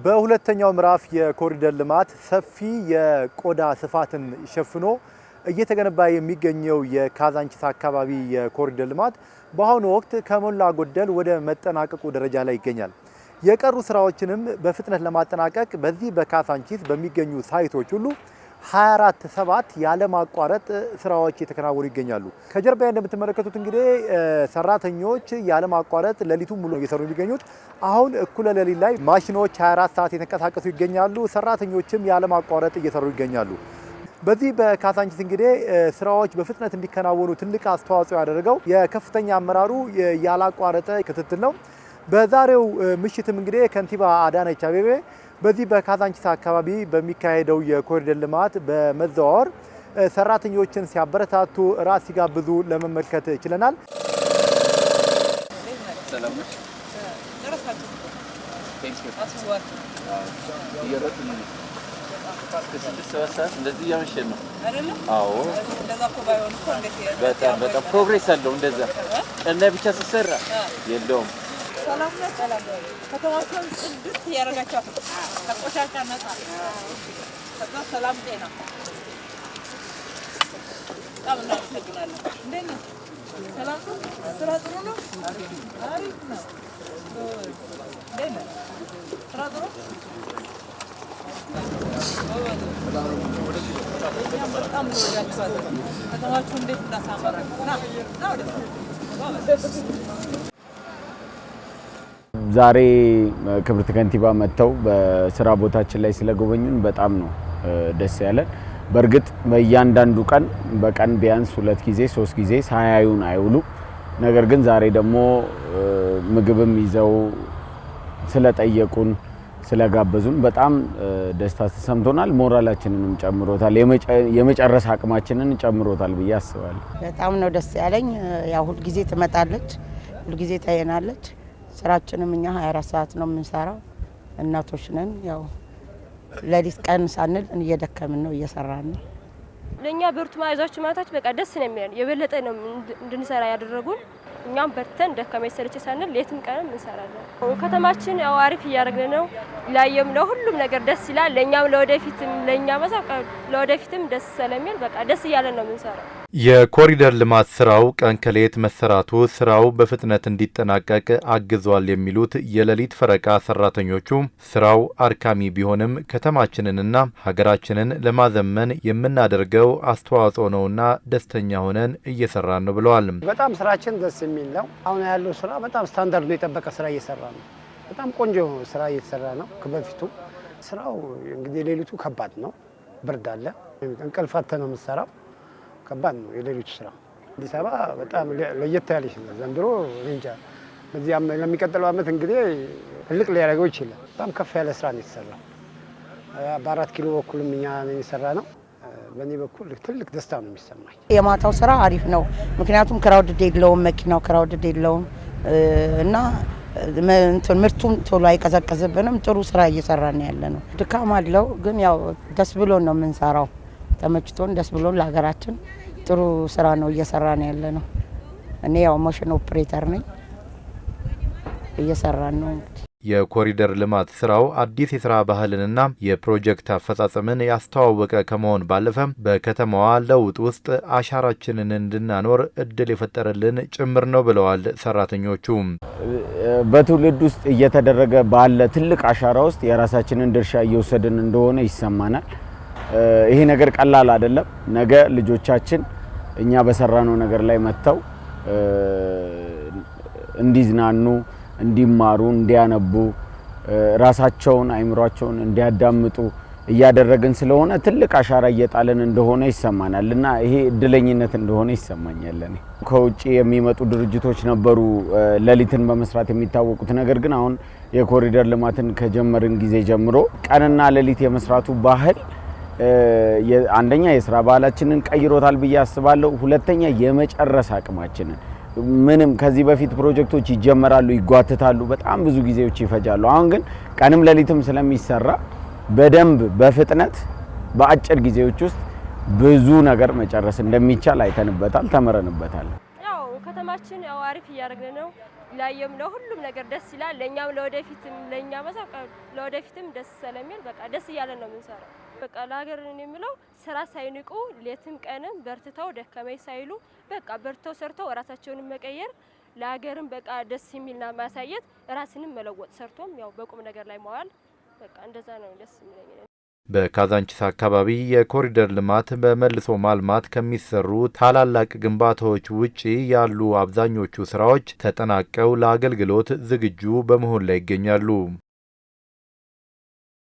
በሁለተኛው ምዕራፍ የኮሪደር ልማት ሰፊ የቆዳ ስፋትን ሸፍኖ እየተገነባ የሚገኘው የካዛንቺስ አካባቢ የኮሪደር ልማት በአሁኑ ወቅት ከሞላ ጎደል ወደ መጠናቀቁ ደረጃ ላይ ይገኛል። የቀሩ ስራዎችንም በፍጥነት ለማጠናቀቅ በዚህ በካዛንቺስ በሚገኙ ሳይቶች ሁሉ 24/7 ያለ ማቋረጥ ስራዎች እየተከናወኑ ይገኛሉ። ከጀርባ እንደምትመለከቱት እንግዲህ ሰራተኞች ያለ ማቋረጥ ሌሊቱን ሙሉ እየሰሩ የሚገኙት አሁን እኩለ ሌሊት ላይ ማሽኖች 24 ሰዓት የተንቀሳቀሱ ይገኛሉ። ሰራተኞችም ያለ ማቋረጥ እየሰሩ ይገኛሉ። በዚህ በካዛንቺስ እንግዲህ ስራዎች በፍጥነት እንዲከናወኑ ትልቅ አስተዋጽኦ ያደረገው የከፍተኛ አመራሩ ያላቋረጠ ክትትል ነው። በዛሬው ምሽትም እንግዲህ ከንቲባ አዳነች አቤቤ በዚህ በካዛንቺስ አካባቢ በሚካሄደው የኮሪደር ልማት በመዘዋወር ሰራተኞችን ሲያበረታቱ ራስ ሲጋብዙ ለመመልከት ችለናል። እንደዚህ ያመሸን ነው አይደለም? አዎ እንደዛ እኮ ባይሆን እኮ በጣም ፕሮግሬስ አለው። እንደዛ እና ብቻ ሲሰራ የለውም። ሰላም ነው። ከተማችን ጽድት ያረጋቻት ከቆሻሻ ነፃ ከዛ ሰላም ጤና ታም ነው ተገናለ እንደነ ሰላም ነው። ስራ ጥሩ ነው። አሪፍ ነው። እንደነ ስራ ጥሩ ከተማችን እንዴት እንዳሳመራችሁና ዛሬ ክብርት ከንቲባ መጥተው በስራ ቦታችን ላይ ስለጎበኙን በጣም ነው ደስ ያለን። በርግጥ በእያንዳንዱ ቀን በቀን ቢያንስ 2 ጊዜ 3 ጊዜ ሳያዩን አይውሉ። ነገር ግን ዛሬ ደግሞ ምግብም ይዘው ስለጠየቁን ስለጋበዙን በጣም ደስታ ተሰምቶናል። ሞራላችንንም ጨምሮታል፣ የመጨረስ አቅማችንን ጨምሮታል ብዬ አስባለሁ። በጣም ነው ደስ ያለኝ። ያው ሁሉ ጊዜ ትመጣለች፣ ሁሉ ጊዜ ታየናለች። ስራችንም እኛ 24 ሰዓት ነው የምንሰራው። እናቶች ነን። ያው ለሊት ቀን ሳንል እየደከምን ነው እየሰራን ነው። ለኛ ብርቱ ማይዛችሁ ማታች በቃ ደስ ነው የሚለን። የበለጠ ነው እንድንሰራ ያደረጉን። እኛም በርተን ደከመኝ ሰለቸ ሳንል ሌትም ቀንም እንሰራለን። ከተማችን ያው አሪፍ እያደረግን ነው። ላየም ለሁሉም ነገር ደስ ይላል። ለኛም ለወደፊትም ደስ ስለሚል በቃ ደስ እያለን ነው የምንሰራው። የኮሪደር ልማት ስራው ቀን ከሌት መሰራቱ ስራው በፍጥነት እንዲጠናቀቅ አግዟል የሚሉት የሌሊት ፈረቃ ሰራተኞቹ ስራው አድካሚ ቢሆንም ከተማችንንና ሀገራችንን ለማዘመን የምናደርገው አስተዋጽኦ ነውና ደስተኛ ሆነን እየሰራን ነው ብለዋል። በጣም ስራችን ደስ የሚል ነው። አሁን ያለው ስራ በጣም ስታንዳርድ የጠበቀ ስራ እየሰራ ነው። በጣም ቆንጆ ስራ እየተሰራ ነው። ከበፊቱ ስራው እንግዲህ ሌሊቱ ከባድ ነው። ብርድ አለ። እንቅልፍ አጥተህ ነው የምትሰራው። ከባድ ነው የሌሊቱ ስራ። አዲስ አበባ በጣም ለየት ያለች ነው ዘንድሮ። እንጃ በዚህ ለሚቀጥለው አመት እንግዲህ ትልቅ ሊያደርገው ይችላል። በጣም ከፍ ያለ ስራ ነው የተሰራው። በ4 ኪሎ በኩልም እኛ ነው የሰራ ነው። በእኔ በኩል ትልቅ ደስታ ነው የሚሰማኝ። የማታው ስራ አሪፍ ነው፣ ምክንያቱም ክራውድድ የለውም፣ መኪናው ክራውድድ የለውም እና ምርቱም ቶሎ አይቀዘቅዝብንም። ጥሩ ስራ እየሰራን ያለ ነው። ድካም አለው ግን ያው ደስ ብሎን ነው የምንሰራው። ተመችቶን ደስ ብሎን ለሀገራችን ጥሩ ስራ ነው እየሰራን ያለ ነው። እኔ ያው ማሽን ኦፕሬተር ነኝ። እየሰራን ነው። የኮሪደር ልማት ስራው አዲስ የስራ ባህልንና የፕሮጀክት አፈጻጸምን ያስተዋወቀ ከመሆን ባለፈ በከተማዋ ለውጥ ውስጥ አሻራችንን እንድናኖር እድል የፈጠረልን ጭምር ነው ብለዋል ሰራተኞቹ። በትውልድ ውስጥ እየተደረገ ባለ ትልቅ አሻራ ውስጥ የራሳችንን ድርሻ እየወሰድን እንደሆነ ይሰማናል። ይሄ ነገር ቀላል አይደለም። ነገ ልጆቻችን እኛ በሰራነው ነገር ላይ መጥተው እንዲዝናኑ፣ እንዲማሩ፣ እንዲያነቡ፣ ራሳቸውን አይምሯቸውን እንዲያዳምጡ እያደረግን ስለሆነ ትልቅ አሻራ እየጣለን እንደሆነ ይሰማናልና ይሄ እድለኝነት እንደሆነ ይሰማኛል። እኔ ከውጪ የሚመጡ ድርጅቶች ነበሩ ሌሊትን በመስራት የሚታወቁት። ነገር ግን አሁን የኮሪደር ልማትን ከጀመርን ጊዜ ጀምሮ ቀንና ሌሊት የመስራቱ ባህል አንደኛ የስራ ባህላችንን ቀይሮታል ብዬ አስባለሁ። ሁለተኛ የመጨረስ አቅማችንን ምንም ከዚህ በፊት ፕሮጀክቶች ይጀመራሉ፣ ይጓተታሉ፣ በጣም ብዙ ጊዜዎች ይፈጃሉ። አሁን ግን ቀንም ሌሊትም ስለሚሰራ በደንብ በፍጥነት በአጭር ጊዜዎች ውስጥ ብዙ ነገር መጨረስ እንደሚቻል አይተንበታል፣ ተመረንበታል። ያው ከተማችን ያው አሪፍ እያደረግን ነው። ላየም ነው ሁሉም ነገር ደስ ይላል። ለኛም ለኛ መሳቀ ለወደፊትም ደስ ስለሚል በቃ ደስ እያለ ነው የምንሰራው። በቃ ለሀገር የምለው ስራ ሳይንቁ ሌትም ቀንም በርትተው ደከመኝ ሳይሉ በቃ በርትተው ሰርተው ራሳቸውን መቀየር ለሀገርም በቃ ደስ የሚልና ማሳየት ራስንም መለወጥ ሰርቶም ያው በቁም ነገር ላይ መዋል በቃ እንደዛ ነው ደስ የሚለኝ። በካዛንቺስ አካባቢ የኮሪደር ልማት በመልሶ ማልማት ከሚሰሩ ታላላቅ ግንባታዎች ውጪ ያሉ አብዛኞቹ ስራዎች ተጠናቀው ለአገልግሎት ዝግጁ በመሆን ላይ ይገኛሉ።